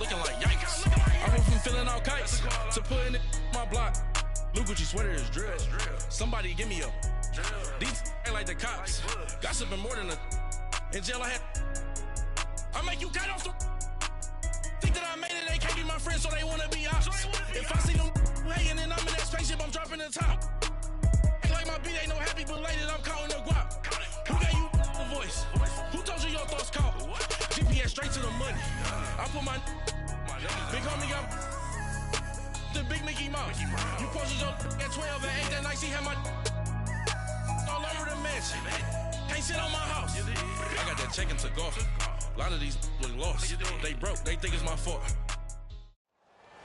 looking like yikes. I went from filling out kites to putting it in my block. Blue Gucci sweater is drill. Somebody give me a these ain't like the cops. Gossiping more than a in jail I had. I make you cut off the think that I made it, they can't be my friends, so they wanna be ops. If I see them hating and I'm in that spaceship, I'm dropping the top. Ain't like my beat ain't no happy belated, I'm counting the guap. Who gave you the voice? Who told you your thoughts caught? GPS straight to the money. I put my big homie got the big Mickey Mouse. You posted your at 12 and 8 that night, she had my all over the mansion. Can't sit on my house. I got that check into golf. A lot of these was lost. They broke. They think it's my fault.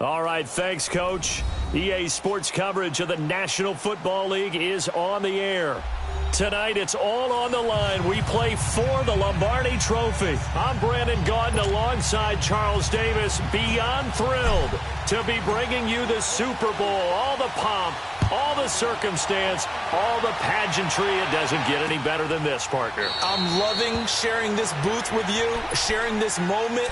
All right, thanks, Coach. EA Sports coverage of the National Football League is on the air. Tonight, it's all on the line. We play for the Lombardi Trophy. I'm Brandon Gaudin alongside Charles Davis. Beyond thrilled to be bringing you the Super Bowl. All the pomp, all the circumstance, all the pageantry. It doesn't get any better than this, partner. I'm loving sharing this booth with you, sharing this moment,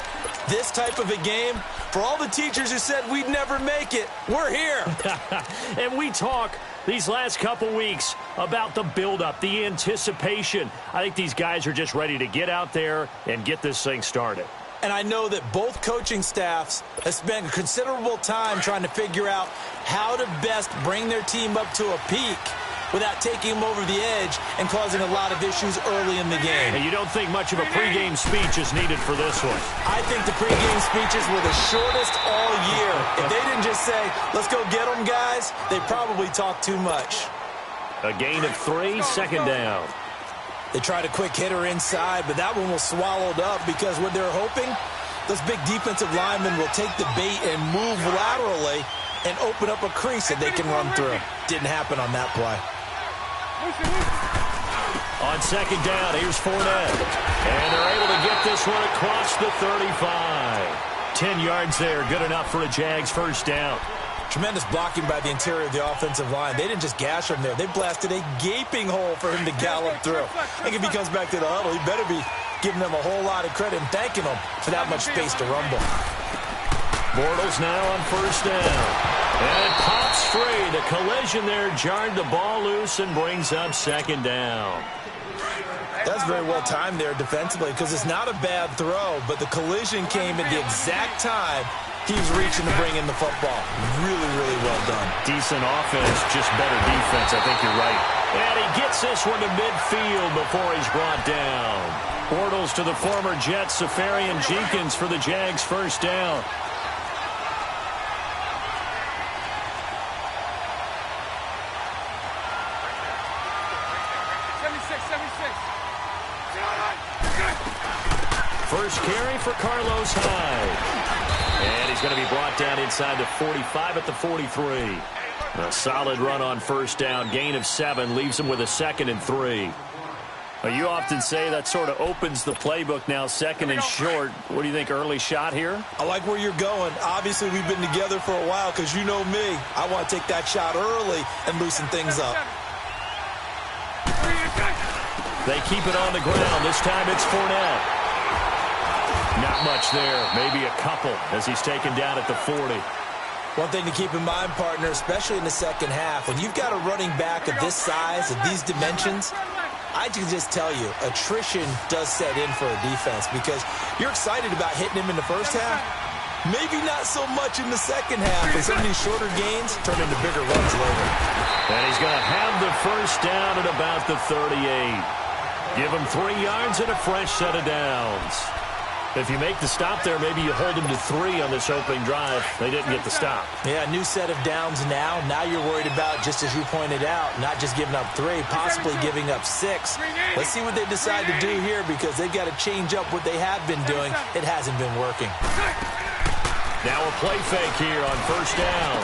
this type of a game. For all the teachers who said we'd never make it, we're here. And we talk these last couple weeks about the buildup, the anticipation. I think these guys are just ready to get out there and get this thing started. And I know that both coaching staffs have spent considerable time trying to figure out how to best bring their team up to a peak without taking them over the edge and causing a lot of issues early in the game. And you don't think much of a pregame speech is needed for this one? I think the pregame speeches were the shortest all year. If they didn't just say, let's go get them, guys, they probably talked too much. A gain of 3, second down. They tried a quick hitter inside, but that one was swallowed up because what they're hoping, those big defensive linemen will take the bait and move laterally and open up a crease that they can run through. Didn't happen on that play. On second down, here's Fournette. And they're able to get this one across the 35. 10 yards there, good enough for a Jags first down. Tremendous blocking by the interior of the offensive line. They didn't just gash him there. They blasted a gaping hole for him to gallop through. I think if he comes back to the huddle, he better be giving them a whole lot of credit and thanking them for that much space to rumble. Bortles now on first down. And it pops free. The collision there jarred the ball loose and brings up second down. That's very well timed there defensively because it's not a bad throw, but the collision came at the exact time he was reaching to bring in the football. Really, really well done. Decent offense, just better defense. I think you're right. And he gets this one to midfield before he's brought down. Bortles to the former Jet, Safarian Jenkins for the Jags first down. First carry for Carlos Hyde. And he's going to be brought down inside the 45 at the 43. A solid run on first down. Gain of 7 leaves him with a 2nd and 3. You often say that sort of opens the playbook now, 2nd and short. What do you think, early shot here? I like where you're going. Obviously, we've been together for a while because you know me. I want to take that shot early and loosen things up. They keep it on the ground. This time it's Fournette. Not much there. Maybe a couple as he's taken down at the 40. One thing to keep in mind, partner, especially in the second half, when you've got a running back of this size, of these dimensions, I can just tell you, attrition does set in for a defense because you're excited about hitting him in the first half. Maybe not so much in the second half, and some of these shorter gains turn into bigger runs later. And he's going to have the first down at about the 38. Give him 3 yards and a fresh set of downs. If you make the stop there, maybe you hold them to 3 on this opening drive. They didn't get the stop. Yeah, new set of downs now. Now you're worried about, just as you pointed out, not just giving up 3, possibly giving up 6. Let's see what they decide to do here because they've got to change up what they have been doing. It hasn't been working. Now a play fake here on first down.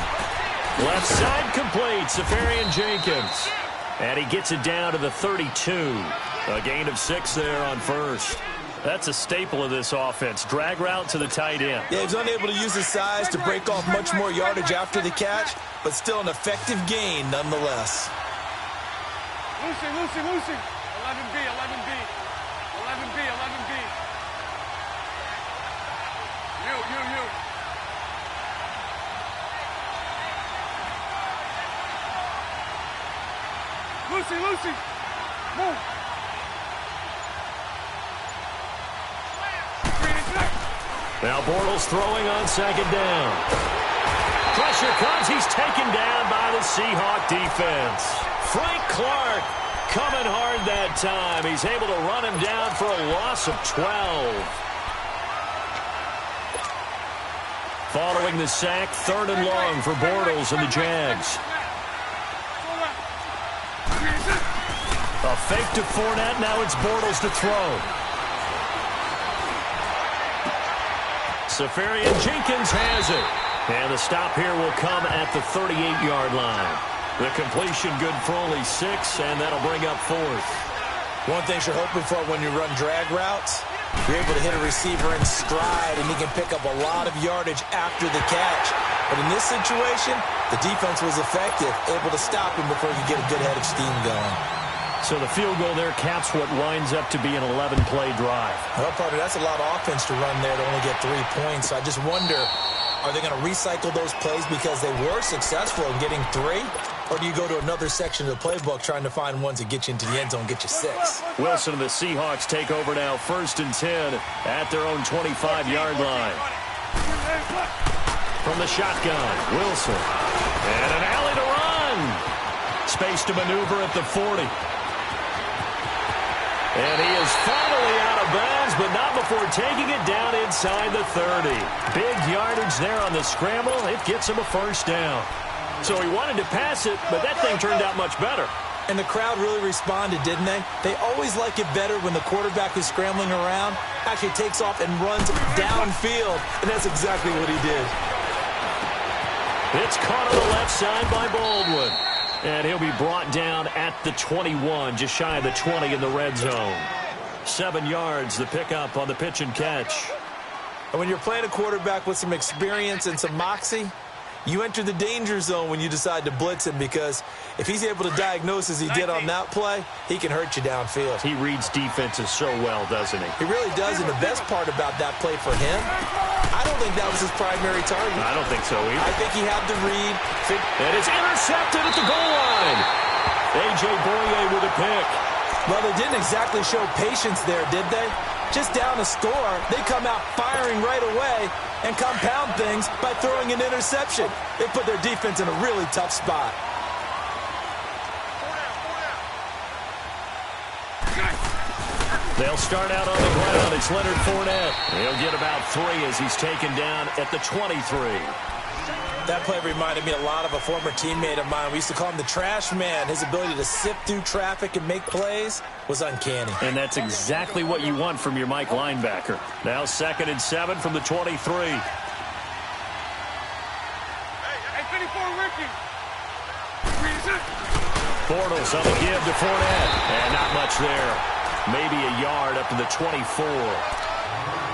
Left side complete, Safarian Jenkins. And he gets it down to the 32. A gain of 6 there on first. That's a staple of this offense. Drag route to the tight end. Yeah, he's unable to use his size to break off much more yardage after the catch, but still an effective gain nonetheless. Lucy. 11B. 11B. You. Lucy. Move. Now Bortles throwing on second down. Pressure comes. He's taken down by the Seahawk defense. Frank Clark coming hard that time. He's able to run him down for a loss of 12. Following the sack, 3rd and long for Bortles and the Jags. A fake to Fournette. Now it's Bortles to throw. Safarian Jenkins has it. And the stop here will come at the 38-yard line. The completion good for only 6, and that'll bring up 4th. One thing you're hoping for when you run drag routes, you're able to hit a receiver in stride, and he can pick up a lot of yardage after the catch. But in this situation, the defense was effective, able to stop him before he could get a good head of steam going. So the field goal there caps what winds up to be an 11-play drive. Well, partner, that's a lot of offense to run there to only get 3 points. So I just wonder, are they going to recycle those plays because they were successful in getting 3? Or do you go to another section of the playbook trying to find ones that get you into the end zone, get you 6? Wilson and the Seahawks take over now, 1st and 10 at their own 25-yard line. From the shotgun, Wilson. And an alley to run. Space to maneuver at the 40. And he is finally out of bounds, but not before taking it down inside the 30. Big yardage there on the scramble. It gets him a 1st down. So he wanted to pass it, but that thing turned out much better. And the crowd really responded, didn't they? They always like it better when the quarterback is scrambling around, actually takes off and runs downfield, and that's exactly what he did. It's caught on the left side by Baldwin. And he'll be brought down at the 21, just shy of the 20 in the red zone. 7 yards, the pickup on the pitch and catch. And when you're playing a quarterback with some experience and some moxie, you enter the danger zone when you decide to blitz him, because if he's able to diagnose as he did on that play, he can hurt you downfield. He reads defenses so well, doesn't he? He really does, and the best part about that play for him, I don't think that was his primary target. I don't think so either. I think he had the read. And it's intercepted at the goal line. A.J. Boye with a pick. Well, they didn't exactly show patience there, did they? Just down a score, they come out firing right away and compound things by throwing an interception. They put their defense in a really tough spot. They'll start out on the ground. It's Leonard Fournette. He'll get about 3 as he's taken down at the 23. That play reminded me a lot of a former teammate of mine. We used to call him the trash man. His ability to sift through traffic and make plays was uncanny. And that's exactly what you want from your Mike linebacker. Now 2nd and 7 from the 23. Hey, 54, Ricky. Bortles on the give to Fournette. And not much there. Maybe a yard up to the 24.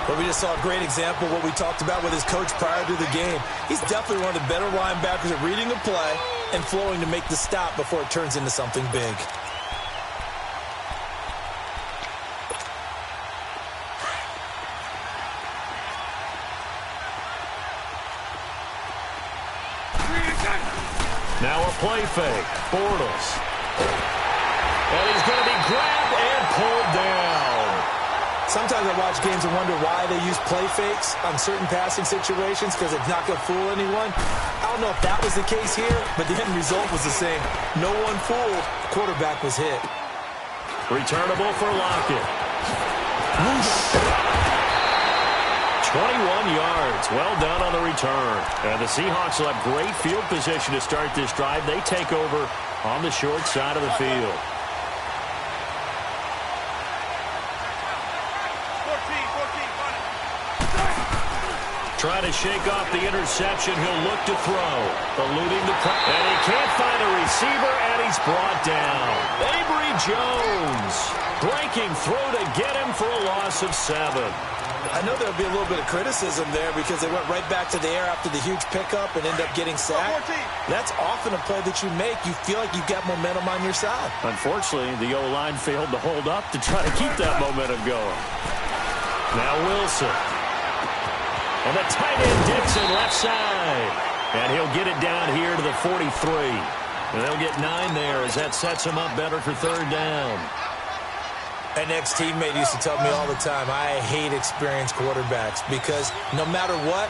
But we just saw a great example of what we talked about with his coach prior to the game. He's definitely one of the better linebackers at reading a play and flowing to make the stop before it turns into something big. Now a play fake. Bortles. And he's going to be grabbed and pulled down. Sometimes I watch games and wonder why they use play fakes on certain passing situations, because it's not going to fool anyone. I don't know if that was the case here, but the end result was the same. No one fooled. Quarterback was hit. Returnable for Lockett. 21 yards. Well done on the return. And the Seahawks will have great field position to start this drive. They take over on the short side of the field. Trying to shake off the interception. He'll look to throw. Eluding the pressure. And he can't find a receiver, and he's brought down. Avery Jones breaking through to get him for a loss of 7. I know there'll be a little bit of criticism there because they went right back to the air after the huge pickup and end up getting sacked. That's often a play that you make. You feel like you've got momentum on your side. Unfortunately, the O-line failed to hold up to try to keep that momentum going. Now Wilson. And the tight end Dixon left side. And he'll get it down here to the 43. And they'll get 9 there as that sets him up better for third down. An ex-teammate used to tell me all the time, I hate experienced quarterbacks because no matter what,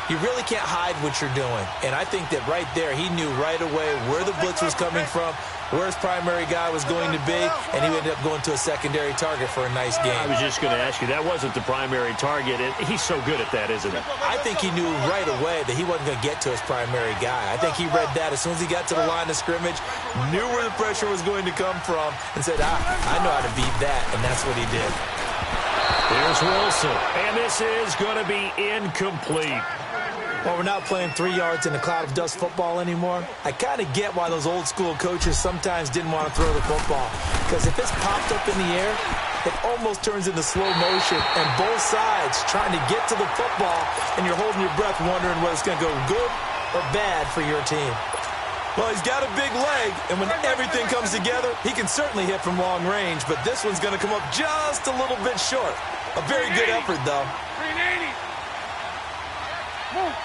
you really can't hide what you're doing. And I think that right there, he knew right away where the blitz was coming from, where his primary guy was going to be, and he ended up going to a secondary target for a nice game. I was just going to ask you, that wasn't the primary target. He's so good at that, isn't he? I think he knew right away that he wasn't going to get to his primary guy. I think he read that as soon as he got to the line of scrimmage, knew where the pressure was going to come from, and said, I know how to beat that, and that's what he did. Here's Wilson, and this is going to be incomplete. Well, we're not playing 3 yards in a cloud of dust football anymore. I kind of get why those old-school coaches sometimes didn't want to throw the football. Because if it's popped up in the air, it almost turns into slow motion. And both sides trying to get to the football, and you're holding your breath wondering whether it's going to go good or bad for your team. Well, he's got a big leg, and when everything comes together, he can certainly hit from long range. But this one's going to come up just a little bit short. A very good effort, though. 380. Move.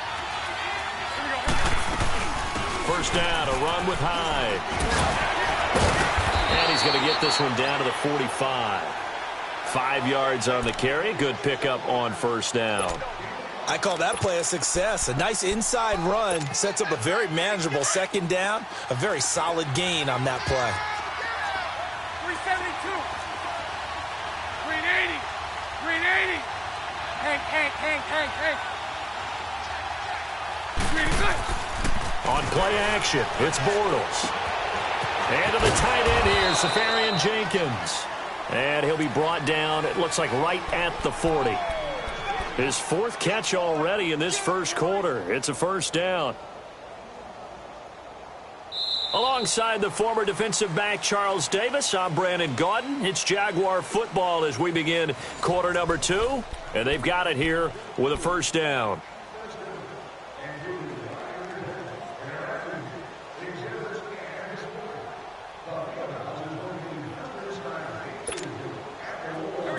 First down, a run with Hyde. And he's going to get this one down to the 45. 5 yards on the carry. Good pickup on first down. I call that play a success. A nice inside run sets up a very manageable second down. A very solid gain on that play. 372. 380. 380. Hank. Really good. On play action, it's Bortles. And to the tight end here, Safarian Jenkins. And he'll be brought down, it looks like right at the 40. His 4th catch already in this first quarter. It's a first down. Alongside the former defensive back Charles Davis, I'm Brandon Gaudin. It's Jaguar football as we begin quarter number 2. And they've got it here with a first down.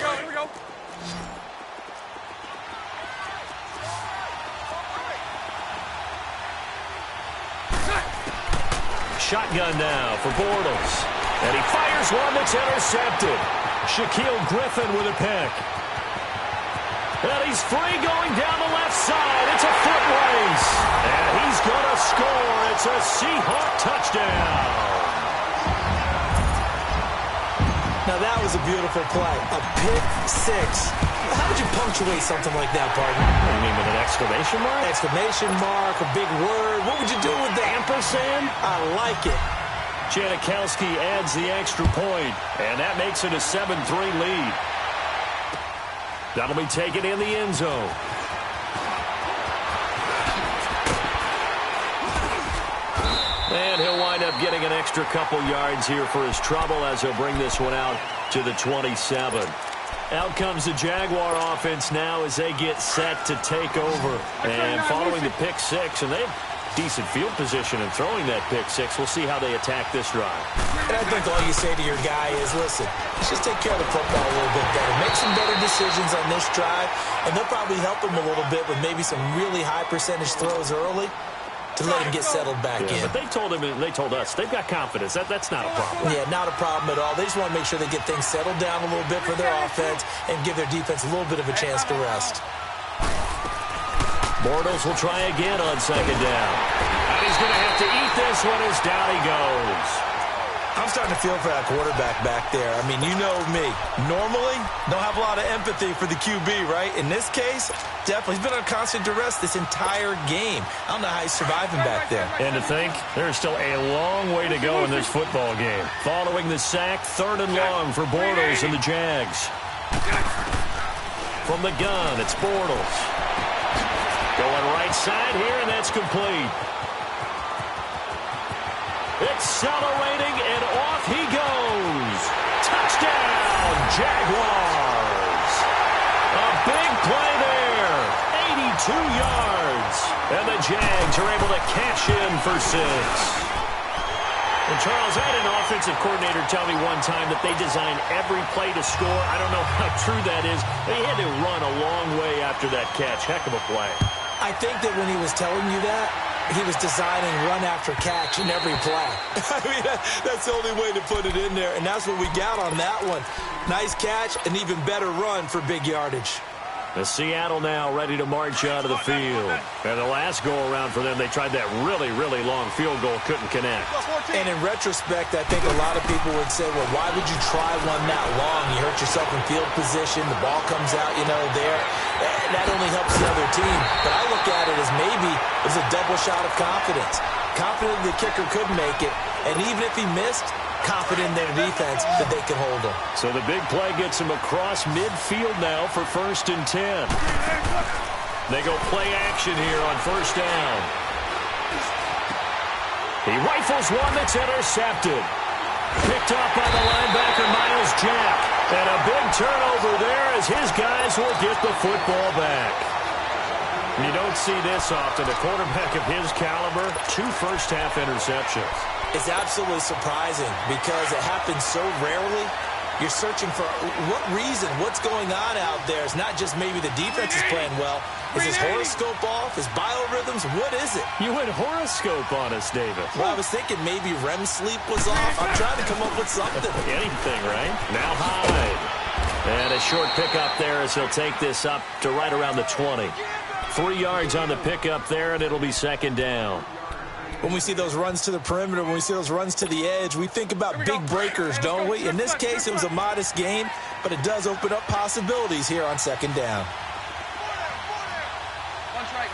Here we go. Shotgun now for Bortles. And he fires one that's intercepted. Shaquille Griffin with a pick. And he's free going down the left side. It's a foot race. And he's going to score. It's a Seahawk touchdown. Now that was a beautiful play. A pick six. How would you punctuate something like that, partner? You mean with an exclamation mark? Exclamation mark, a big word. What would you do with that? Ampersand? I like it. Janikowski adds the extra point, and that makes it a 7-3 lead. That'll be taken in the end zone. And he'll wind up getting an extra couple yards here for his trouble as he'll bring this one out to the 27. Out comes the Jaguar offense now as they get set to take over. And following the pick six, and they have decent field position in throwing that pick six. We'll see how they attack this drive. And I think all you say to your guy is, listen, let's just take care of the football a little bit better. Make some better decisions on this drive, and they'll probably help him a little bit with maybe some really high percentage throws early to let him get settled back in. But they told us they've got confidence. That's not a problem. Yeah, not a problem at all. They just want to make sure they get things settled down a little bit for their offense and give their defense a little bit of a chance to rest. Bortles will try again on second down. And he's going to have to eat this one as down he goes. I'm starting to feel for that quarterback back there. I mean, you know me. Normally, don't have a lot of empathy for the QB, right? In this case, definitely. He's been on constant duress this entire game. I don't know how he's surviving back there. And to think, there's still a long way to go in this football game. Following the sack, 3rd and long for Bortles and the Jags. From the gun, it's Bortles. Going right side here, and that's complete. Accelerating, and off he goes. Touchdown, Jaguars. A big play there. 82 yards. And the Jags are able to cash in for 6. And Charles, I had an offensive coordinator tell me one time that they design every play to score. I don't know how true that is. They had to run a long way after that catch. Heck of a play. I think that when he was telling you that, he was designing run after catch in every play. I mean, that's the only way to put it in there, and that's what we got on that one. Nice catch, an even better run for big yardage. The Seattle now ready to march out of the field. And the last go-around for them, they tried that really, really long field goal, couldn't connect. And in retrospect, I think a lot of people would say, well, why would you try one that long? You hurt yourself in field position. The ball comes out, there. That only helps the other team. But I look at it as maybe it was a double shot of confidence. Confident the kicker could make it. And even if he missed, confident in their defense that they can hold him. So the big play gets him across midfield now for 1st and 10. They go play action here on 1st down. He rifles one that's intercepted. Picked up by the linebacker, Myles Jack. And a big turnover there as his guys will get the football back. You don't see this often. A quarterback of his caliber, 2 first-half interceptions. It's absolutely surprising because it happens so rarely. You're searching for what reason, what's going on out there. It's not just maybe the defense is playing well. Is his horoscope off? His biorhythms? What is it? You went horoscope on us, David. Well, I was thinking maybe REM sleep was off. I'm trying to come up with something. Anything, right? Now Hyde. And a short pickup there as he'll take this up to right around the 20. 3 yards on the pickup there, and it'll be 2nd down. When we see those runs to the perimeter, when we see those runs to the edge, we think about big breakers, don't we? In this case, it was a modest gain, but it does open up possibilities here on 2nd down. Bunch right.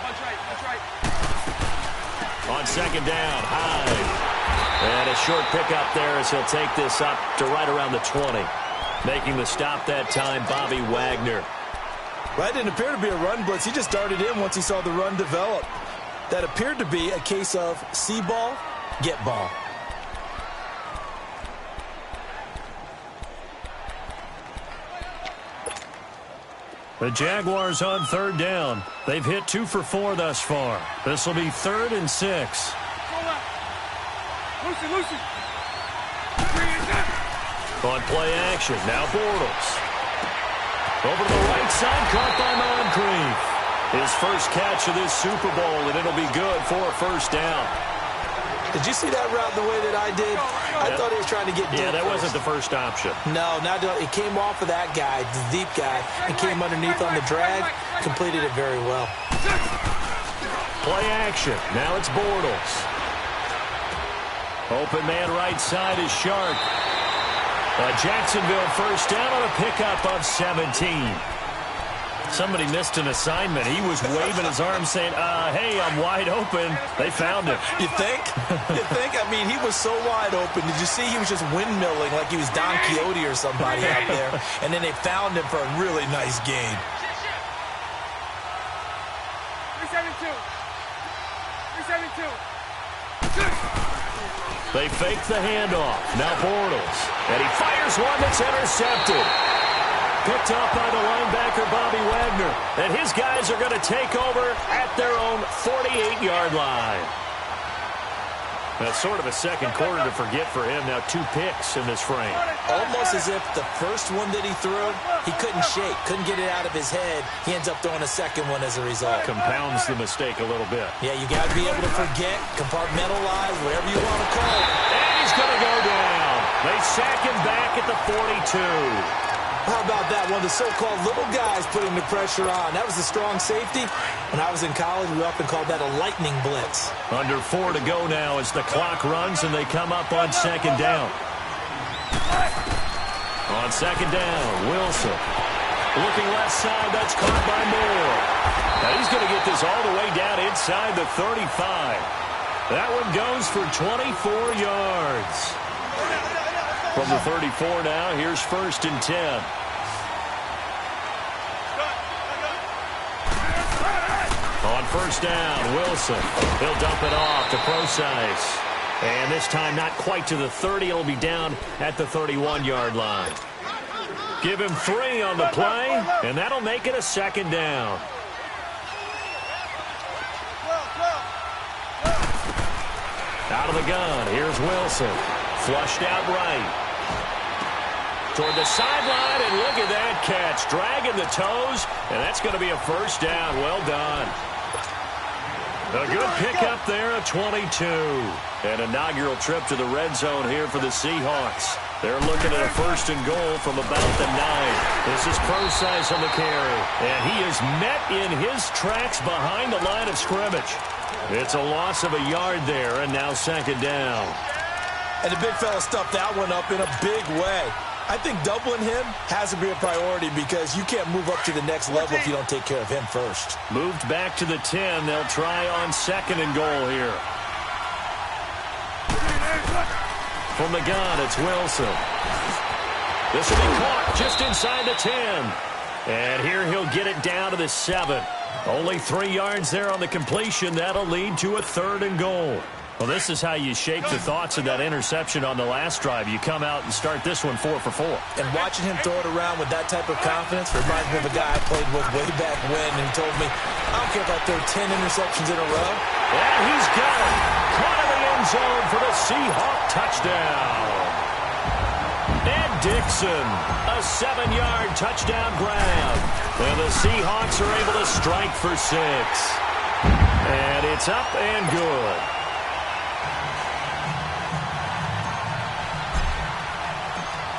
On 2nd down, Hyde. And a short pickup there as he'll take this up to right around the 20. Making the stop that time, Bobby Wagner. Well, that didn't appear to be a run blitz. He just darted in once he saw the run develop. That appeared to be a case of see ball, get ball. The Jaguars on 3rd down. They've hit 2 for 4 thus far. This will be 3rd and 6. Lucy. On play action, now Bortles. Over to the right side, caught by Moncrief. His first catch of this Super Bowl, and it'll be good for a 1st down. Did you see that route the way that I did? I thought he was trying to get deep. Yeah, that wasn't the first option. No, it came off of that guy, the deep guy, and came underneath on the drag. Completed it very well. Play action. Now it's Bortles. Open man right side is Sharp. Jacksonville 1st down on a pickup of 17. Somebody missed an assignment. He was waving his arm saying, hey, I'm wide open. They found him. You think? I mean, he was so wide open. Did you see he was just windmilling like he was Don Quixote or somebody out there? And then they found him for a really nice gain. 372. They fake the handoff. Now Bortles. And he fires one that's intercepted. Picked up by the linebacker, Bobby Wagner. And his guys are going to take over at their own 48-yard line. That's sort of a second quarter to forget for him. Now 2 picks in this frame. Almost as if the first one that he threw, he couldn't shake, couldn't get it out of his head. He ends up throwing a second one as a result. Compounds the mistake a little bit. Yeah, you got to be able to forget, compartmentalize, whatever you want to call it. And he's going to go down. They sack him back at the 42. How about that? One of the so-called little guys putting the pressure on. That was a strong safety. When I was in college, we often called that a lightning blitz. Under 4 to go now as the clock runs and they come up on 2nd down. On 2nd down, Wilson. Looking left side, that's caught by Moore. Now he's going to get this all the way down inside the 35. That one goes for 24 yards. From the 34 now, here's 1st and 10. On 1st down, Wilson. He'll dump it off to Procise. And this time not quite to the 30. It'll be down at the 31-yard line. Give him 3 on the play, and that'll make it a 2nd down. Out of the gun, here's Wilson. Flushed out right. Toward the sideline, and look at that catch. Dragging the toes, and that's going to be a first down. Well done. A good pickup there at 22. An inaugural trip to the red zone here for the Seahawks. They're looking at a first and goal from about the 9. This is Procise on the carry. And he is met in his tracks behind the line of scrimmage. It's a loss of a yard there, and now second down. And the big fella stuffed that one up in a big way. I think doubling him has to be a priority because you can't move up to the next level if you don't take care of him first. Moved back to the 10. They'll try on second and goal here. From the gun, it's Wilson. This will be caught just inside the 10. And here he'll get it down to the 7. Only 3 yards there on the completion. That'll lead to a third and goal. Well, this is how you shape the thoughts of that interception on the last drive. You come out and start this one 4 for 4. And watching him throw it around with that type of confidence reminds me of a guy I played with way back when, and he told me, I don't care if I throw 10 interceptions in a row. And he's got it. Caught in the end zone for the Seahawk touchdown. Ed Dixon, a 7-yard touchdown grab. And the Seahawks are able to strike for 6. And it's up and good.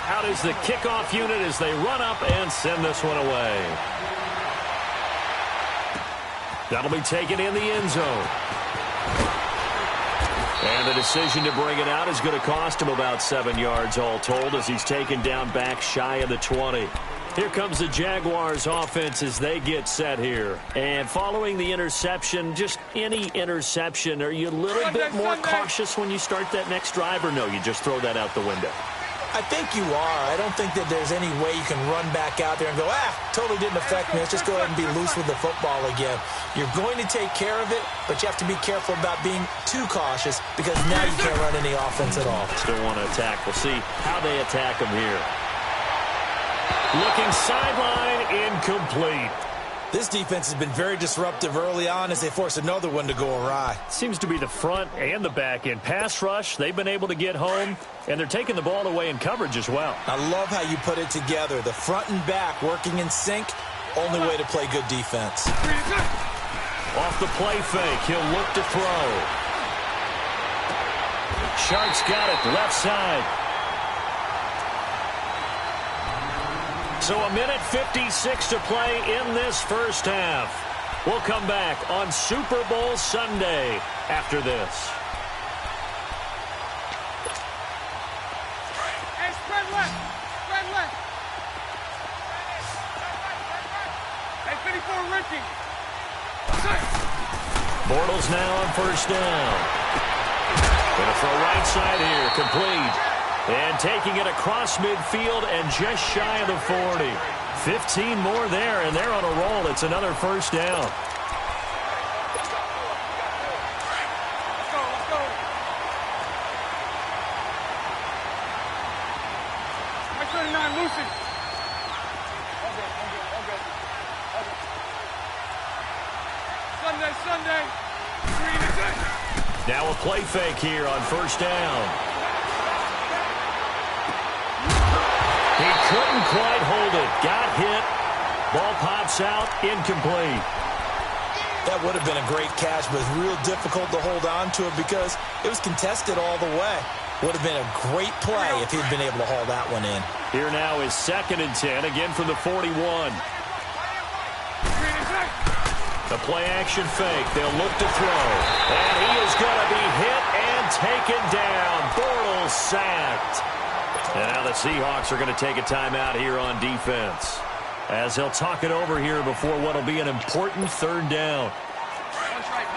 Out is the kickoff unit as they run up and send this one away. That'll be taken in the end zone. And the decision to bring it out is going to cost him about 7 yards all told as he's taken down back shy of the 20. Here comes the Jaguars offense as they get set here. And following the interception, just any interception, are you a little bit more cautious when you start that next drive, or no, you just throw that out the window? I think you are. I don't think that there's any way you can run back out there and go, totally didn't affect me. Let's just go ahead and be loose with the football again. You're going to take care of it, but you have to be careful about being too cautious because now you can't run any offense at all. Still want to attack. We'll see how they attack him here. Looking sideline, incomplete. This defense has been very disruptive early on as they force another one to go awry. Seems to be the front and the back end. Pass rush, they've been able to get home, and they're taking the ball away in coverage as well. I love how you put it together. The front and back working in sync, only way to play good defense. Off the play fake, he'll look to throw. Sharks got it, left side. So a minute 56 to play in this first half. We'll come back on Super Bowl Sunday after this. Hey, spread left. Spread left. Hey, 54, Ricky. Bortles now on first down. Gonna throw right side here, complete. And taking it across midfield and just shy of the 40. 15 more there, and they're on a roll. It's another first down. Let's go. My 39, Lucy. Okay. Sunday. Now a play fake here on first down. He couldn't quite hold it. Got hit. Ball pops out. Incomplete. That would have been a great catch, but it's real difficult to hold on to it because it was contested all the way. Would have been a great play if he'd been able to haul that one in. Here now is 2nd and 10, again from the 41. The play action fake. They'll look to throw. And he is going to be hit and taken down. Bortles sacked. And now the Seahawks are going to take a timeout here on defense as they'll talk it over here before what will be an important third down. Punch right.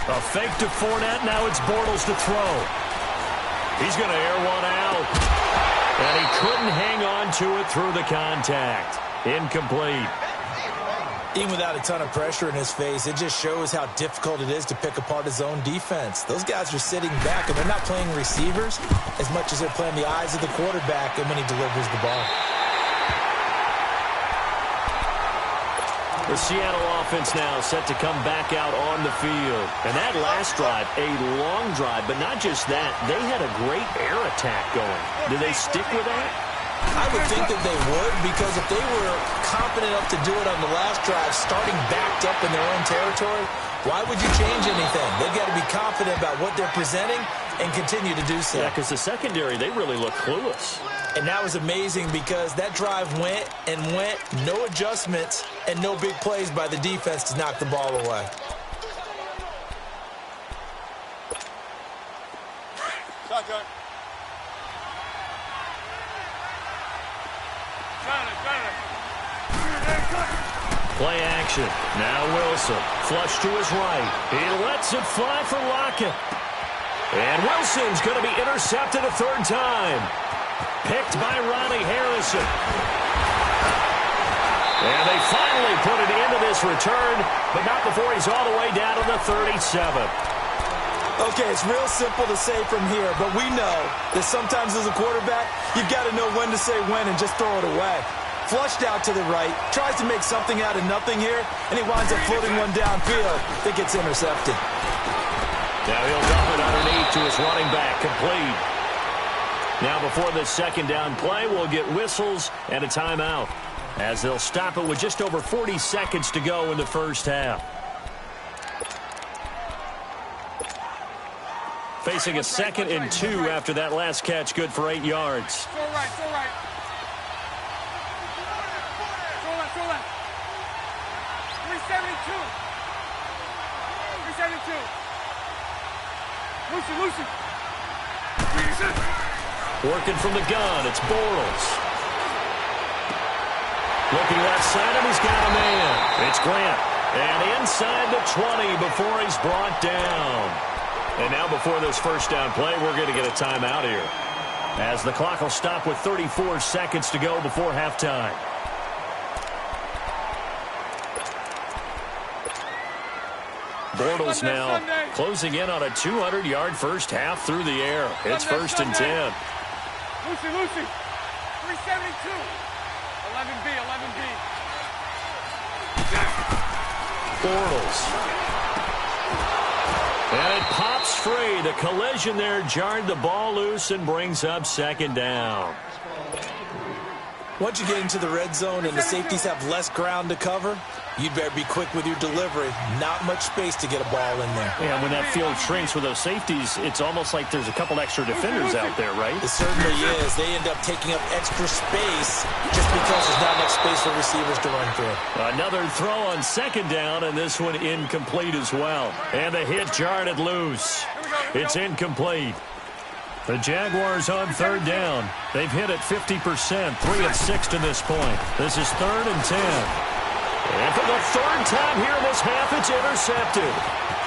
A fake to Fournette. Now it's Bortles to throw. He's going to air one out. And he couldn't hang on to it through the contact. Incomplete. Even without a ton of pressure in his face, it just shows how difficult it is to pick apart his own defense. Those guys are sitting back, and they're not playing receivers as much as they're playing the eyes of the quarterback and when he delivers the ball. The Seattle offense now set to come back out on the field. And that last drive, a long drive, but not just that. They had a great air attack going. Do they stick with that? I would think that they would, because if they were confident enough to do it on the last drive, starting backed up in their own territory, why would you change anything? They've got to be confident about what they're presenting and continue to do so. Yeah, because the secondary, they really look clueless. And that was amazing because that drive went and went, no adjustments, and no big plays by the defense to knock the ball away. Shotgun. Play action. Now Wilson. Flush to his right. He lets it fly for Lockett. And Wilson's going to be intercepted a third time. Picked by Ronnie Harrison. And they finally put it into this return, but not before he's all the way down to the 37. Okay, it's real simple to say from here, but we know that sometimes as a quarterback, you've got to know when to say when and just throw it away. Flushed out to the right, tries to make something out of nothing here, and he winds up floating one downfield that gets intercepted. Now he'll dump it underneath to his running back, complete. Now before this second down play, we'll get whistles and a timeout, as they'll stop it with just over 40 seconds to go in the first half. Facing a 2nd and 2 after that last catch, good for 8 yards. It's all right, it's all right. It's all right, it's all right. 372. 372. Lucy. Working from the gun, it's Bortles. Looking left side, and he's got a man. It's Grant. And inside the 20 before he's brought down. And now before this first down play, we're going to get a timeout here, as the clock will stop with 34 seconds to go before halftime. Bortles now closing in on a 200-yard first half through the air. It's 1st and 10. Lucy. 372. 11B. Bortles. And it pops free. The collision there jarred the ball loose and brings up 2nd down. Once you get into the red zone and the safeties have less ground to cover, you'd better be quick with your delivery. Not much space to get a ball in there. Yeah, when that field shrinks with those safeties, it's almost like there's a couple extra defenders out there, right? It certainly is. They end up taking up extra space just because there's not enough space for receivers to run through. Another throw on 2nd down, and this one incomplete as well. And the hit jarred it loose. It's incomplete. The Jaguars on 3rd down. They've hit it 50%, 3 of 6 to this point. This is 3rd and 10. And for the 3rd time here in this half, it's intercepted.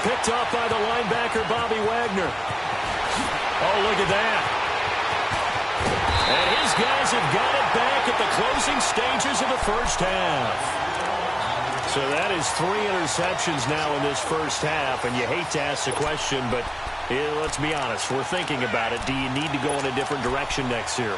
Picked off by the linebacker, Bobby Wagner. Oh, look at that. And his guys have got it back at the closing stages of the first half. So that is 3 interceptions now in this first half, and you hate to ask the question, but let's be honest, we're thinking about it. Do you need to go in a different direction next series?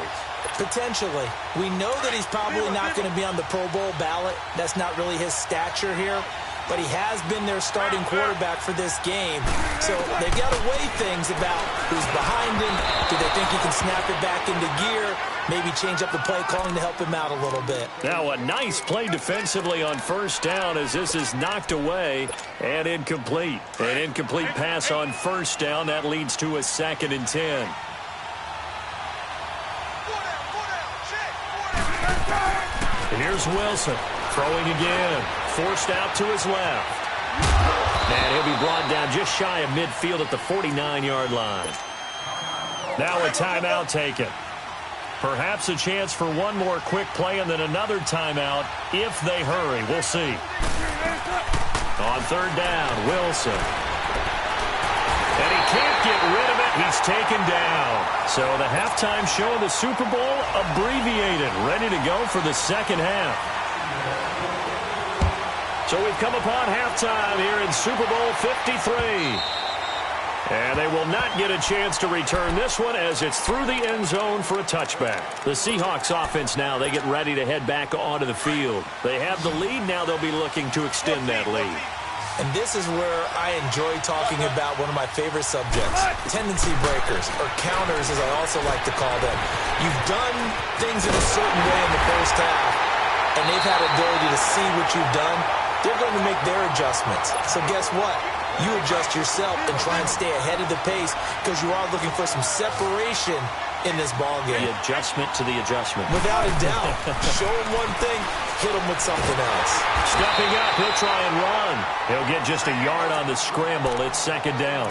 Potentially. We know that he's probably not going to be on the Pro Bowl ballot. That's not really his stature here. But he has been their starting quarterback for this game. So they've got to weigh things about who's behind him. Do they think he can snap it back into gear? Maybe change up the play calling to help him out a little bit. Now a nice play defensively on 1st down as this is knocked away and incomplete. An incomplete pass on 1st down. That leads to a 2nd and 10. And here's Wilson throwing again. Forced out to his left. And he'll be brought down just shy of midfield at the 49-yard line. Now a timeout taken. Perhaps a chance for one more quick play and then another timeout if they hurry. We'll see. On 3rd down, Wilson. And he can't get rid of it. He's taken down. So the halftime show of the Super Bowl abbreviated. Ready to go for the second half. So we've come upon halftime here in Super Bowl 53. And they will not get a chance to return this one as it's through the end zone for a touchback. The Seahawks offense now, they get ready to head back onto the field. They have the lead. Now they'll be looking to extend that lead. And this is where I enjoy talking about one of my favorite subjects, tendency breakers, or counters as I also like to call them. You've done things in a certain way in the first half, and they've had the ability to see what you've done. They're going to make their adjustments. So guess what? You adjust yourself and try and stay ahead of the pace because you are looking for some separation in this ball game. The adjustment to the adjustment. Without a doubt. Show him one thing, hit him with something else. Stepping up, he'll try and run. He'll get just a yard on the scramble. It's second down.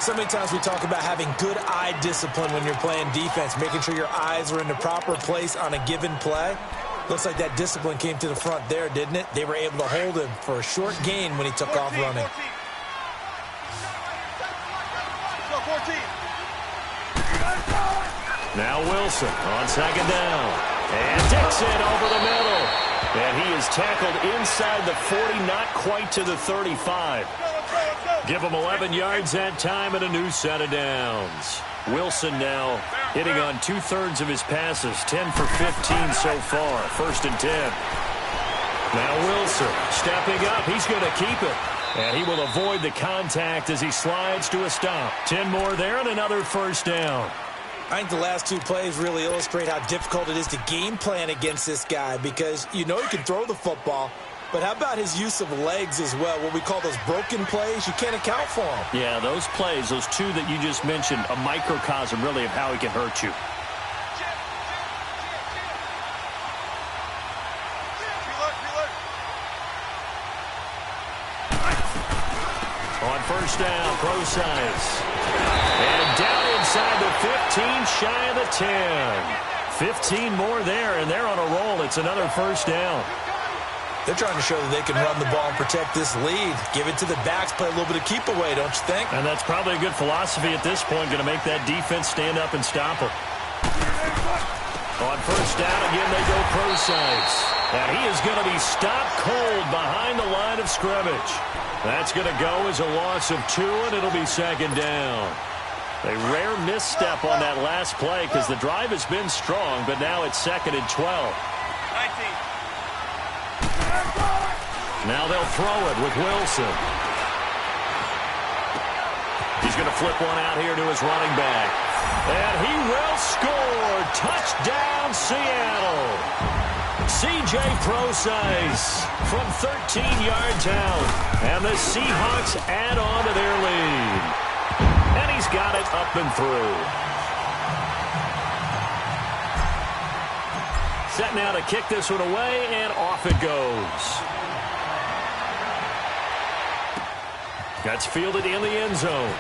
So many times we talk about having good eye discipline when you're playing defense, making sure your eyes are in the proper place on a given play. Looks like that discipline came to the front there, didn't it? They were able to hold him for a short gain when he took off running. Now Wilson on second down. And Dixon over the middle. And he is tackled inside the 40, not quite to the 35. Give him 11 yards that time and a new set of downs. Wilson now hitting on 2/3 of his passes, 10 for 15 so far. 1st and 10. Now Wilson stepping up. He's going to keep it. And he will avoid the contact as he slides to a stop. 10 more there and another first down. I think the last two plays really illustrate how difficult it is to game plan against this guy because you know he can throw the football, but how about his use of legs as well? What we call those broken plays, you can't account for them. Yeah, those plays, those two that you just mentioned, a microcosm really of how he can hurt you. On first down, Prosise. And down inside the 15, shy of the 10. 15 more there, and they're on a roll. It's another first down. They're trying to show that they can run the ball and protect this lead. Give it to the backs, play a little bit of keep away, don't you think? And that's probably a good philosophy at this point, going to make that defense stand up and stop them. On first down, again, they go Prosise. And he is going to be stopped cold behind the line of scrimmage. That's going to go as a loss of 2, and it'll be second down. A rare misstep on that last play because the drive has been strong, but now it's 2nd and 12. 19. Now they'll throw it with Wilson. He's going to flip one out here to his running back. And he will score. Touchdown, Seattle. C.J. Prosise from 13 yards out. And the Seahawks add on to their lead. And he's got it up and through. Set now to kick this one away, and off it goes. That's fielded in the end zone.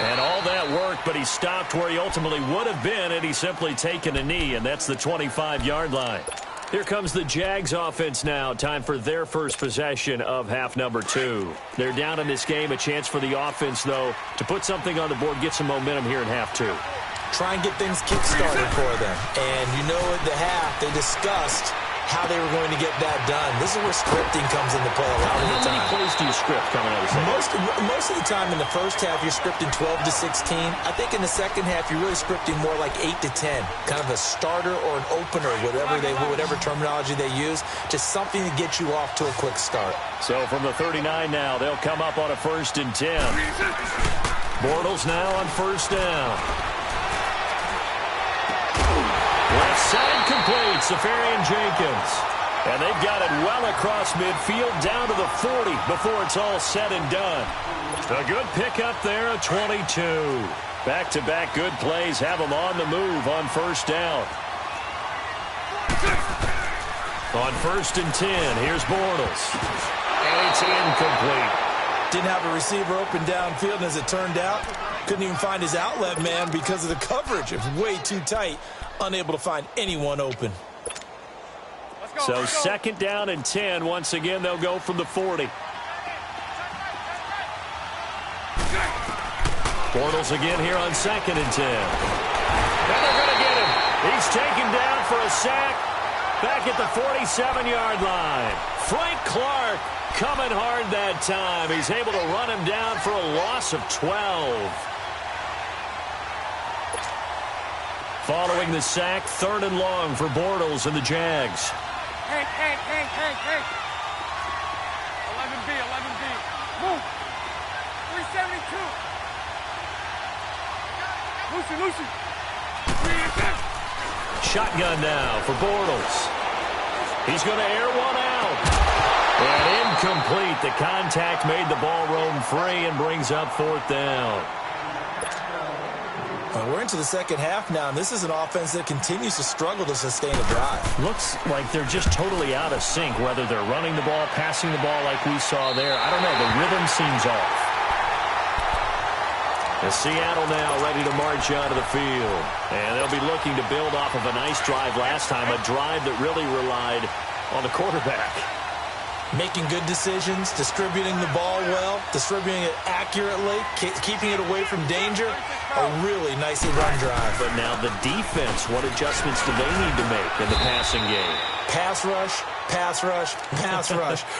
And all that work, but he stopped where he ultimately would have been had he simply taken a knee, and that's the 25-yard line. Here comes the Jags offense now. Time for their first possession of half number 2. They're down in this game. A chance for the offense, though, to put something on the board, get some momentum here in half 2. Try and get things kick-started for them. And you know at the half, they discussed how they were going to get that done. This is where scripting comes into play a lot of the time. How many plays do you script coming out of the second? Most of the time in the first half, you're scripting 12 to 16. I think in the second half, you're really scripting more like 8 to 10. Kind of a starter or an opener, whatever terminology they use. Just something to get you off to a quick start. So from the 39 now, they'll come up on a 1st and 10. Bortles now on first down. Left side complete, Safarian-Jenkins. And they've got it well across midfield, down to the 40 before it's all said and done. A good pickup there, a 22. Back-to-back good plays have them on the move on first down. On 1st and 10, here's Bortles. And it's incomplete. Didn't have a receiver open downfield, and as it turned out, couldn't even find his outlet man because of the coverage. It was way too tight. Unable to find anyone open. So 2nd down and 10. Once again, they'll go from the 40. Bortles again here on 2nd and 10. And they're going to get him. He's taken down for a sack back at the 47-yard line. Frank Clark coming hard that time. He's able to run him down for a loss of 12. Following the sack, 3rd and long for Bortles and the Jags. Hank. 11B. Move. 372. Lucy. Shotgun now for Bortles. He's going to air one out. And incomplete. The contact made the ball roam free and brings up 4th down. We're into the second half now, and this is an offense that continues to struggle to sustain a drive. Looks like they're just totally out of sync, whether they're running the ball, passing the ball like we saw there. I don't know. The rhythm seems off. And Seattle now ready to march onto the field. And they'll be looking to build off of a nice drive last time, a drive that really relied on the quarterback. Making good decisions, distributing the ball well, distributing it accurately, keeping it away from danger. A really nicely run drive. But now the defense, what adjustments do they need to make in the passing game? Pass rush.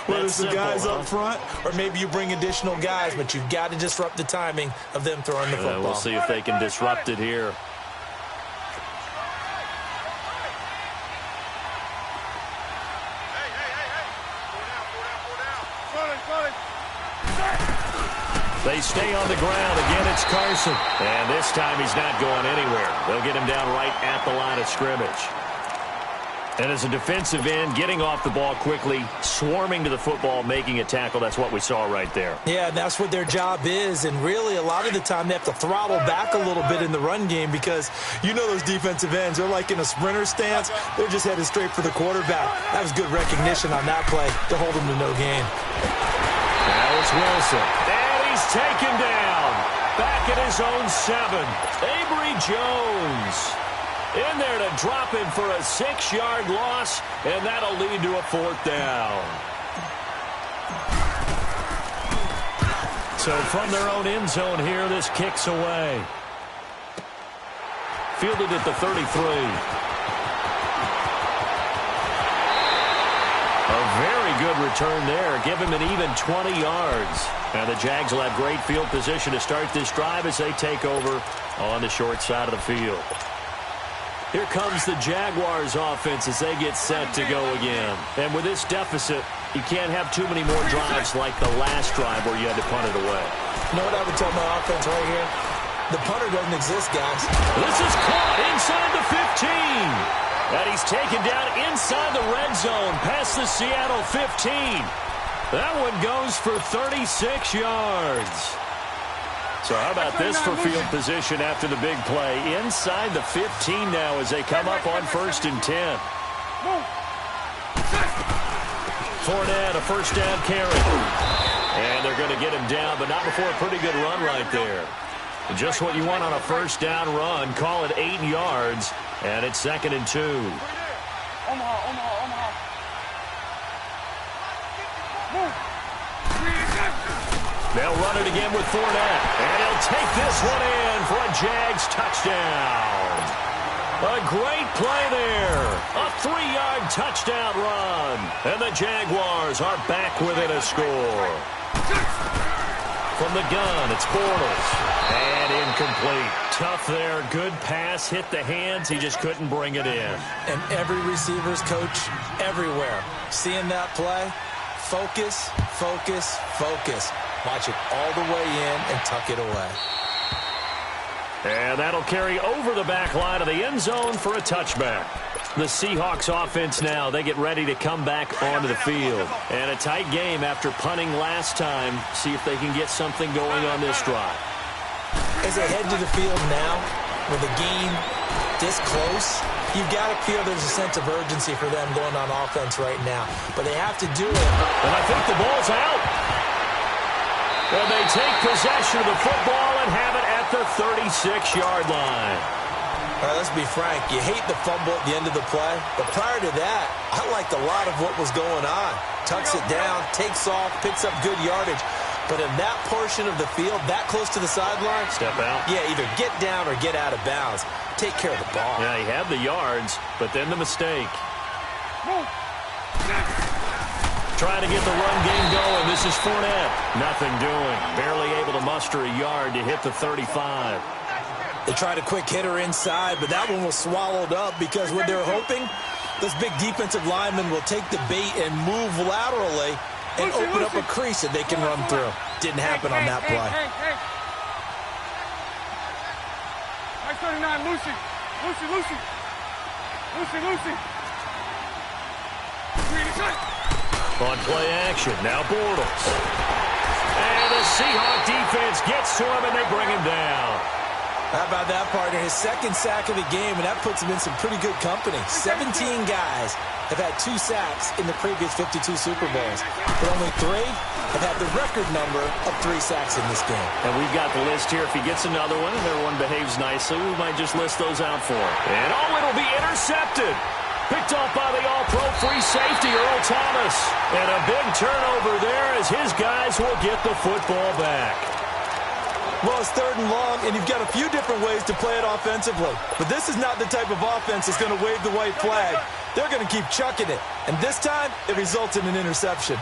Whether it's the guys up front or maybe you bring additional guys, but you've got to disrupt the timing of them throwing the football. We'll see if they can disrupt it here. They stay on the ground. Again, it's Carson. And this time he's not going anywhere. They'll get him down right at the line of scrimmage. And as a defensive end, getting off the ball quickly, swarming to the football, making a tackle, that's what we saw right there. Yeah, that's what their job is. And really, a lot of the time, they have to throttle back a little bit in the run game because you know those defensive ends, they're like in a sprinter stance. They're just headed straight for the quarterback. That was good recognition on that play to hold him to no gain. Now it's Wilson. He's taken down. Back at his own 7. Avery Jones in there to drop him for a 6-yard loss, and that'll lead to a 4th down. So from their own end zone here, this kicks away. Fielded at the 33. A very good return there. Give him an even 20 yards. And the Jags will have great field position to start this drive as they take over on the short side of the field. Here comes the Jaguars offense as they get set to go again. And with this deficit, you can't have too many more drives like the last drive where you had to punt it away. You know what I would tell my offense right here? The punter doesn't exist, guys. This is caught inside the 15. And he's taken down inside the red zone past the Seattle 15. That one goes for 36 yards. So how about this for field position after the big play? Inside the 15 now as they come up on 1st and 10. Fournette, a 1st down carry. And they're going to get him down, but not before a pretty good run right there. Just what you want on a 1st down run. Call it 8 yards. And it's 2nd and 2. Omaha. They'll run it again with Fournette. And he'll take this one in for a Jags touchdown. A great play there. A 3-yard touchdown run. And the Jaguars are back within a score. From the gun, it's Bortles. And incomplete. Tough there. Good pass. Hit the hands. He just couldn't bring it in. And every receiver's coach everywhere. Seeing that play, focus. Watch it all the way in and tuck it away. And that'll carry over the back line of the end zone for a touchback. The Seahawks offense now, they get ready to come back onto the field. And a tight game after punting last time. See if they can get something going on this drive. As they head to the field now, with the game this close, you've got to feel there's a sense of urgency for them going on offense right now. But they have to do it. And I think the ball's out. And they take possession of the football and have it at the 36-yard line. All right, let's be frank. You hate the fumble at the end of the play. But prior to that, I liked a lot of what was going on. Tucks it down, takes off, picks up good yardage. But in that portion of the field, that close to the sideline, step out. Yeah, either get down or get out of bounds. Take care of the ball. Yeah, he had the yards, but then the mistake. Trying to get the run game going. This is Fournette. Nothing doing. Barely able to muster a yard to hit the 35. They tried a quick hitter inside, but that one was swallowed up because what they're hoping, those big defensive linemen will take the bait and move laterally and open up a crease that they can run through. Didn't happen on that play. Nice 39, Lucy. Lucy. On play action, now Bortles. And the Seahawk defense gets to him, and they bring him down. How about that, partner? His second sack of the game, and that puts him in some pretty good company. 17 guys have had 2 sacks in the previous 52 Super Bowls, but only 3 have had the record number of 3 sacks in this game. And we've got the list here. If he gets another one and everyone behaves nicely, we might just list those out for him. And it'll be intercepted. Picked off by the all-pro free safety, Earl Thomas. And a big turnover there as his guys will get the football back. Well, it's 3rd and long, and you've got a few different ways to play it offensively. But this is not the type of offense that's going to wave the white flag. They're going to keep chucking it. And this time, it results in an interception.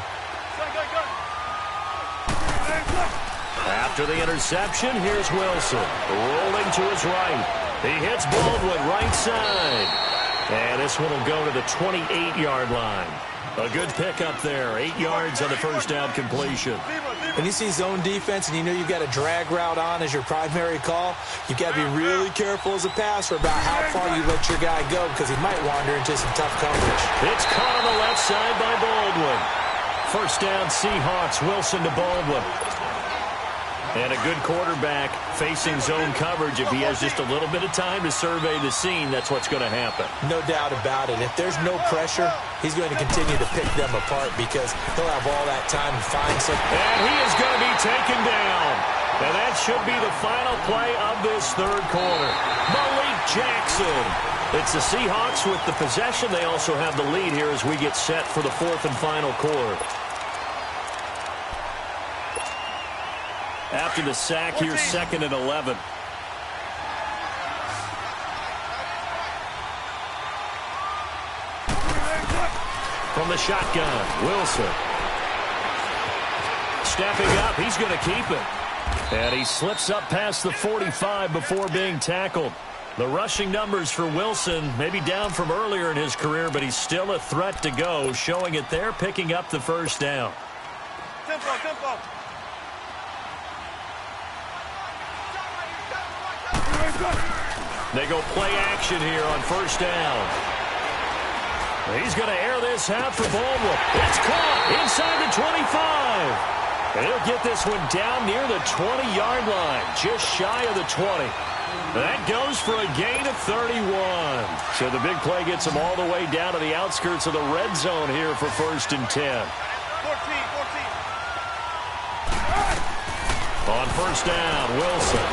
After the interception, here's Wilson. Rolling to his right. He hits Baldwin right side. And this one will go to the 28-yard line. A good pickup there. 8 yards on the first down completion. When you see zone defense and you know you've got a drag route on as your primary call, you've got to be really careful as a passer about how far you let your guy go because he might wander into some tough coverage. It's caught on the left side by Baldwin. First down, Seahawks. Wilson to Baldwin. And a good quarterback facing zone coverage. If he has just a little bit of time to survey the scene, that's what's going to happen. No doubt about it. If there's no pressure, he's going to continue to pick them apart because he'll have all that time to find something. And he is going to be taken down. And that should be the final play of this 3rd quarter. Malik Jackson. It's the Seahawks with the possession. They also have the lead here as we get set for the 4th and final quarter. After the sack, here's 2nd and 11. From the shotgun, Wilson. Stepping up, he's going to keep it. And he slips up past the 45 before being tackled. The rushing numbers for Wilson maybe down from earlier in his career, but he's still a threat to go, showing it there, picking up the first down. Tempo. They go play action here on first down. He's going to air this out for Baldwin. It's caught inside the 25. And he'll get this one down near the 20-yard line, just shy of the 20. That goes for a gain of 31. So the big play gets him all the way down to the outskirts of the red zone here for 1st and 10. 14. On first down, Wilson.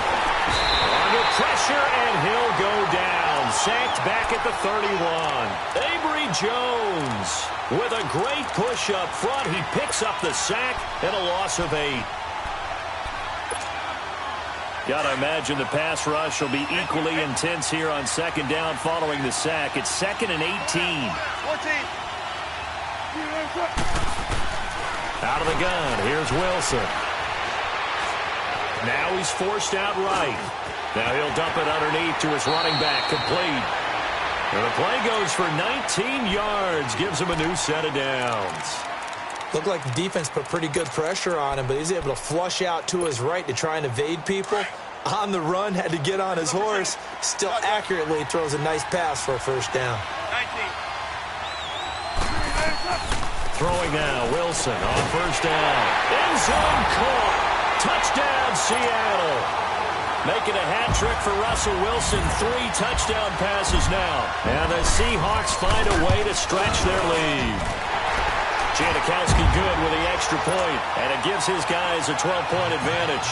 Under pressure, and he'll go down. Sacked back at the 31. Avery Jones with a great push up front. He picks up the sack and a loss of 8. Got to imagine the pass rush will be equally intense here on 2nd down following the sack. It's 2nd and 18. 14. Out of the gun, here's Wilson. Now he's forced out right. Now he'll dump it underneath to his running back, complete. And the play goes for 19 yards, gives him a new set of downs. Looked like the defense put pretty good pressure on him, but he's able to flush out to his right to try and evade people. On the run, had to get on his horse. Still accurately throws a nice pass for a first down. 19. Throwing now, Wilson on first down. End zone caught. Touchdown, Seattle. Making a hat trick for Russell Wilson. 3 touchdown passes now. And the Seahawks find a way to stretch their lead. Janikowski good with the extra point, and it gives his guys a 12-point advantage.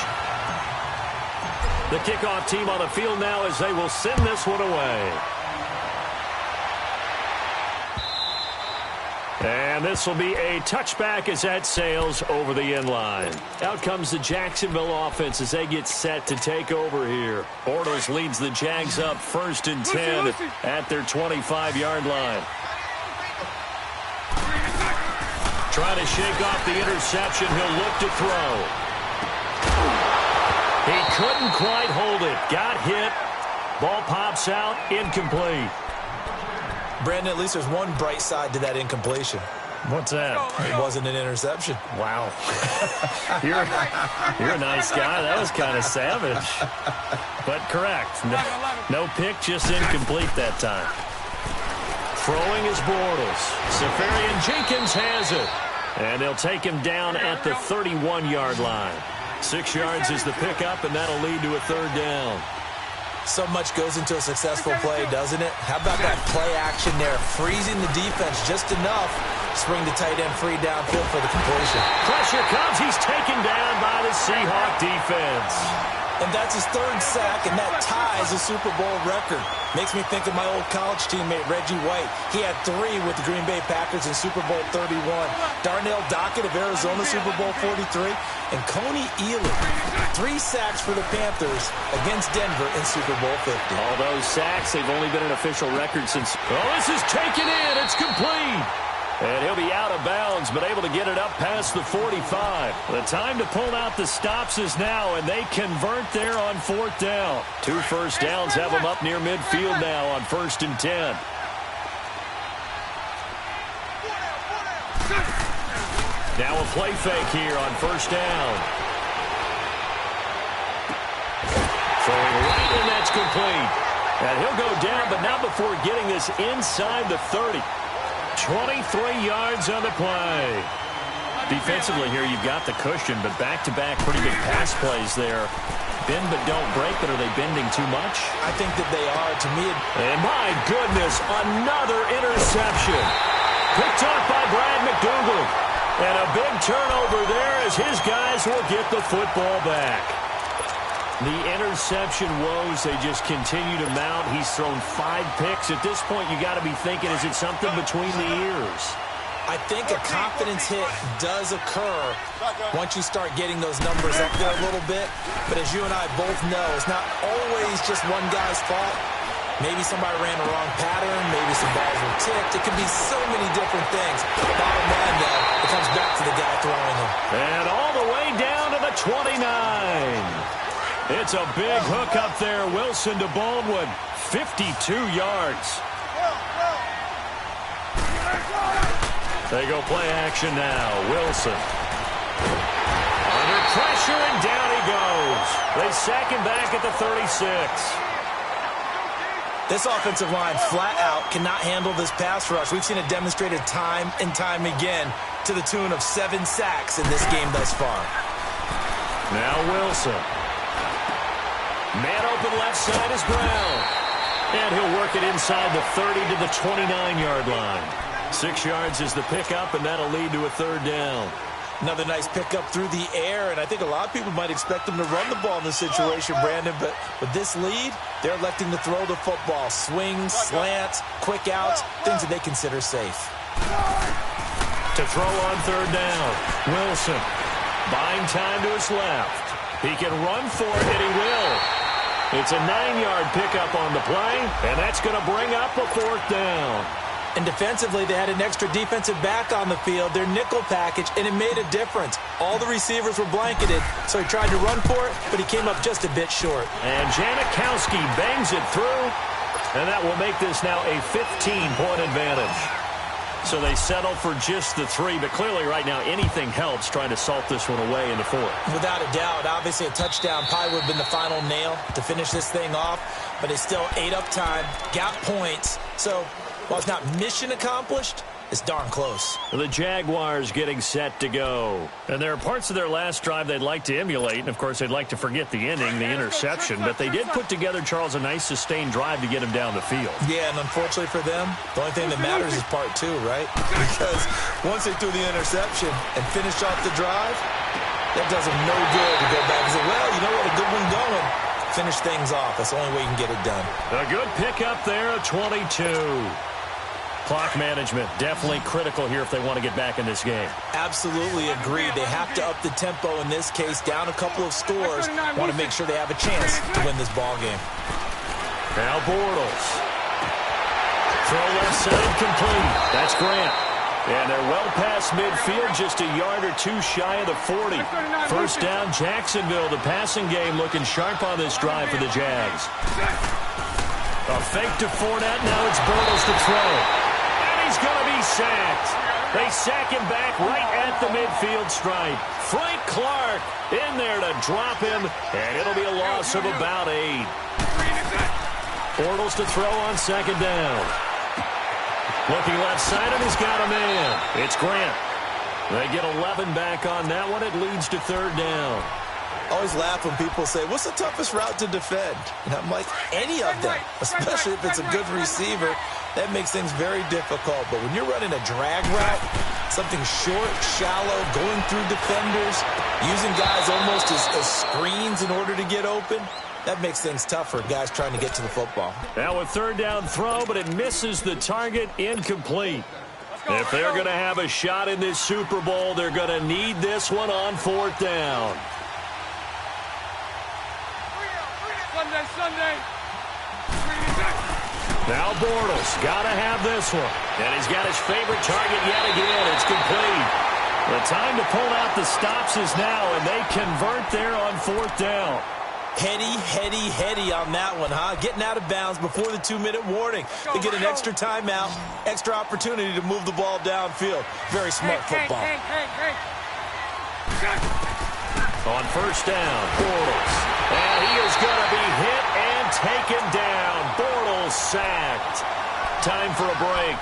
The kickoff team on the field now as they will send this one away. And this will be a touchback as that sails over the end line. Out comes the Jacksonville offense as they get set to take over here. Bortles leads the Jags up 1st and 10 at their 25-yard line. Trying to shake off the interception. He'll look to throw. He couldn't quite hold it. Got hit. Ball pops out. Incomplete. Brandon, at least there's one bright side to that incompletion. What's that? It wasn't an interception. Wow. You're a nice guy. That was kind of savage. But correct. No pick, just incomplete that time. Throwing is Bortles. Safarian Jenkins has it. And they'll take him down at the 31-yard line. 6 yards is the pickup, and that'll lead to a third down. So much goes into a successful play, doesn't it? How about that play action there? Freezing the defense just enough. Swing the tight end free downfield for the completion. Pressure comes. He's taken down by the Seahawk defense. And that's his third sack, and that ties a Super Bowl record. Makes me think of my old college teammate, Reggie White. He had 3 with the Green Bay Packers in Super Bowl 31. Darnell Dockett of Arizona, Super Bowl 43. And Coney Ealy, 3 sacks for the Panthers against Denver in Super Bowl 50. All those sacks, they've only been an official record since... Oh, this is taken in. It's complete. And he'll be out of bounds, but able to get it up past the 45. The time to pull out the stops is now, and they convert there on 4th down. 2 first downs have them up near midfield now on 1st and 10. Now a play fake here on 1st down. Throwing right, and that's complete. And he'll go down, but not before getting this inside the 30. 23 yards on the play. Defensively here, you've got the cushion, but back-to-back pretty big pass plays there. Bend but don't break, but are they bending too much? I think that they are. To me, and my goodness, another interception. Picked off by Brad McDougald. And a big turnover there as his guys will get the football back. The interception woes, they just continue to mount. He's thrown 5 picks. At this point, you got to be thinking, is it something between the ears? I think a confidence hit does occur once you start getting those numbers up there a little bit. But as you and I both know, it's not always just one guy's fault. Maybe somebody ran the wrong pattern. Maybe some balls were tipped. It can be so many different things. Bottom line, though, it comes back to the guy throwing them. And all the way down to the 29. It's a big hook up there. Wilson to Baldwin. 52 yards. They go play action now. Wilson. Under pressure, and down he goes. They sack him back at the 36. This offensive line flat out cannot handle this pass rush. We've seen it demonstrated time and time again to the tune of 7 sacks in this game thus far. Now Wilson. Man open left side is Brown. And he'll work it inside the 30 to the 29-yard line. 6 yards is the pickup, and that'll lead to a third down. Another nice pickup through the air, and I think a lot of people might expect them to run the ball in this situation, Brandon, but with this lead, they're electing to throw the football. Swings, slants, quick outs, things that they consider safe. To throw on third down, Wilson buying time to his left. He can run for it, and he will. It's a 9-yard pickup on the play, and that's going to bring up a 4th down. And defensively, they had an extra defensive back on the field, their nickel package, and it made a difference. All the receivers were blanketed, so he tried to run for it, but he came up just a bit short. And Janikowski bangs it through, and that will make this now a 15-point advantage. So they settle for just the 3, but clearly right now anything helps trying to salt this one away in the 4th. Without a doubt, obviously a touchdown probably would have been the final nail to finish this thing off, but it's still ate up time, got points, so while it's not mission accomplished, it's darn close. The Jaguars getting set to go. And there are parts of their last drive they'd like to emulate. And, of course, they'd like to forget the ending, the interception. But they did put together, Charles, a nice sustained drive to get him down the field. Yeah, and unfortunately for them, the only thing that matters is part 2, right? Because once they threw the interception and finished off the drive, that does them no good to go back and say, well, you know what, a good one going. Finish things off. That's the only way you can get it done. A good pickup there, a 22. Clock management definitely critical here if they want to get back in this game. Absolutely agreed. They have to up the tempo in this case, down a couple of scores. Want to make sure they have a chance to win this ball game. Now Bortles. Throw left side complete. That's Grant. And they're well past midfield, just a yard or two shy of the 40. First down, Jacksonville. The passing game looking sharp on this drive for the Jags. A fake to Fournette. Now it's Bortles to throw. And he's going to be sacked. They sack him back right at the midfield stripe. Frank Clark in there to drop him, and it'll be a loss of about 8. Bortles to throw on second down. Looking left side, and he's got a man. It's Grant. They get 11 back on that one. It leads to third down. Always laugh when people say, what's the toughest route to defend? And I'm like, any of them, especially if it's a good receiver. That makes things very difficult. But when you're running a drag route, something short, shallow, going through defenders, using guys almost as screens in order to get open, that makes things tough for guys trying to get to the football. Now a third down throw, but it misses the target, incomplete. If they're going to have a shot in this Super Bowl, they're going to need this one on fourth down. Sunday. Now Bortles got to have this one. And he's got his favorite target yet again. It's complete. The time to pull out the stops is now, and they convert there on fourth down. Heady on that one, huh? Getting out of bounds before the 2-minute warning. They get an extra timeout, extra opportunity to move the ball downfield. Very smart football. On first down, Bortles. And he is going to be hit and taken down. Bortles sacked. Time for a break.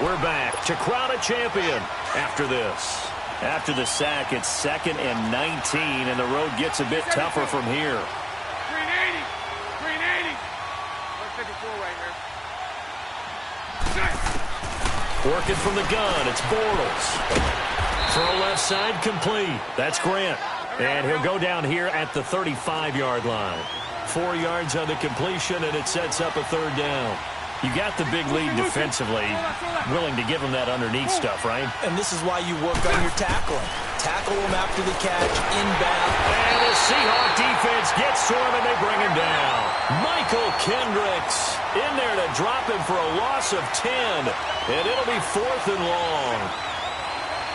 We're back to crown a champion after this. After the sack, it's 2nd and 19, and the road gets a bit tougher from here. Green 80. Let's take a 4 right here. Working from the gun, it's Bortles. Throw left side, complete. That's Grant. And he'll go down here at the 35-yard line. 4 yards on the completion, and it sets up a third down. You got the big lead defensively, willing to give them that underneath stuff, right? And this is why you work on your tackling. Tackle them after the catch, inbound. And the Seahawk defense gets to him, and they bring him down. Michael Kendricks in there to drop him for a loss of 10. And it'll be 4th and long.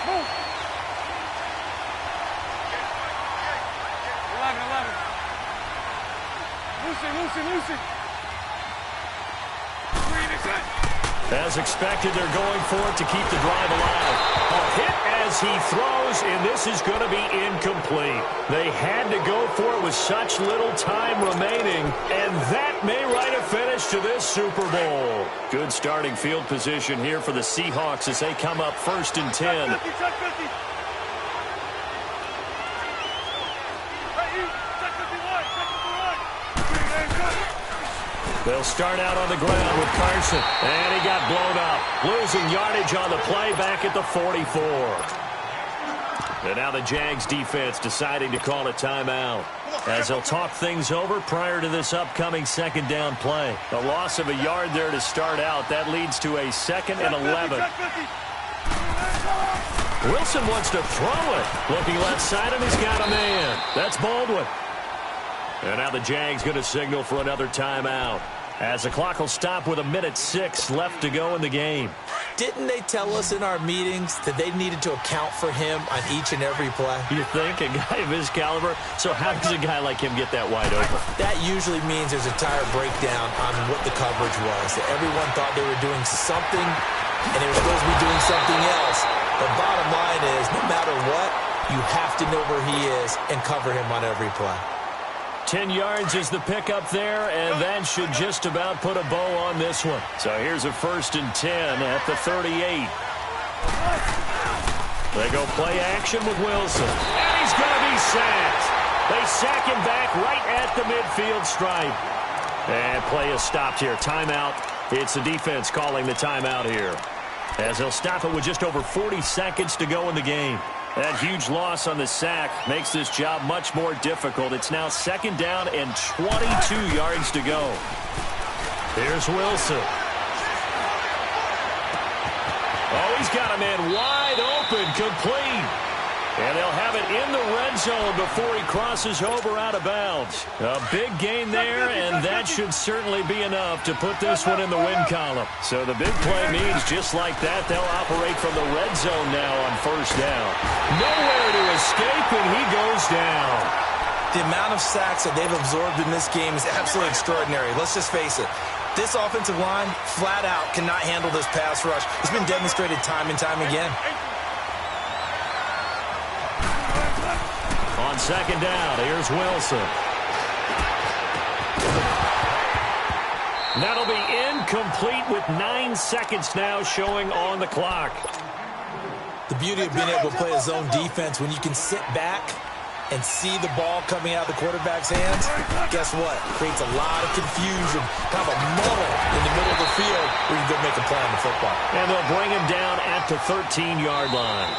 Move. 11. Lucy. As expected, they're going for it to keep the drive alive. A hit as he throws, and this is going to be incomplete. They had to go for it with such little time remaining, and that may write a finish to this Super Bowl. Good starting field position here for the Seahawks as they come up 1st and 10. Check 50. They'll start out on the ground with Carson. And he got blown up. Losing yardage on the play back at the 44. And now the Jags defense deciding to call a timeout as they'll talk things over prior to this upcoming second down play. A loss of a yard there to start out. That leads to a 2nd and 11. Wilson wants to throw it. Looking left side, and he's got a man. That's Baldwin. And now the Jags going to signal for another timeout as the clock will stop with 1:06 left to go in the game. Didn't they tell us in our meetings that they needed to account for him on each and every play? You think? A guy of his caliber? So how does a guy like him get that wide open? That usually means there's a tire breakdown on what the coverage was. That everyone thought they were doing something, and they were supposed to be doing something else. The bottom line is, no matter what, you have to know where he is and cover him on every play. 10 yards is the pickup there, and that should just about put a bow on this one. So here's a 1st and 10 at the 38. They go play action with Wilson. And he's going to be sacked. They sack him back right at the midfield stripe. And play is stopped here. Timeout. It's the defense calling the timeout here, as they'll stop it with just over 40 seconds to go in the game. That huge loss on the sack makes this job much more difficult. It's now 2nd down and 22 yards to go. Here's Wilson. Oh, he's got a man wide open, complete. And they'll have it in the red zone before he crosses over out of bounds. A big gain there, and that should certainly be enough to put this one in the win column. So the big play means just like that, they'll operate from the red zone now on first down. Nowhere to escape, and he goes down. The amount of sacks that they've absorbed in this game is absolutely extraordinary. Let's just face it. This offensive line, flat out, cannot handle this pass rush. It's been demonstrated time and time again. On second down, here's Wilson. That'll be incomplete with 9 seconds now showing on the clock. The beauty of being able to play a zone defense when you can sit back and see the ball coming out of the quarterback's hands, guess what? Creates a lot of confusion, kind of a muddle in the middle of the field where you can go make a play on the football. And they'll bring him down at the 13-yard line.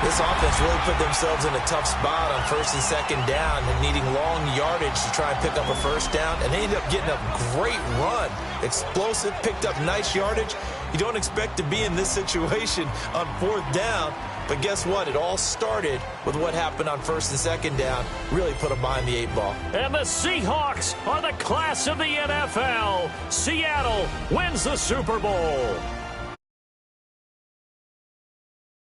This offense really put themselves in a tough spot on first and second down and needing long yardage to try and pick up a first down, and they ended up getting a great run. Explosive, picked up nice yardage. You don't expect to be in this situation on fourth down, but guess what? It all started with what happened on first and second down. Really put them behind the 8 ball. And the Seahawks are the class of the NFL. Seattle wins the Super Bowl.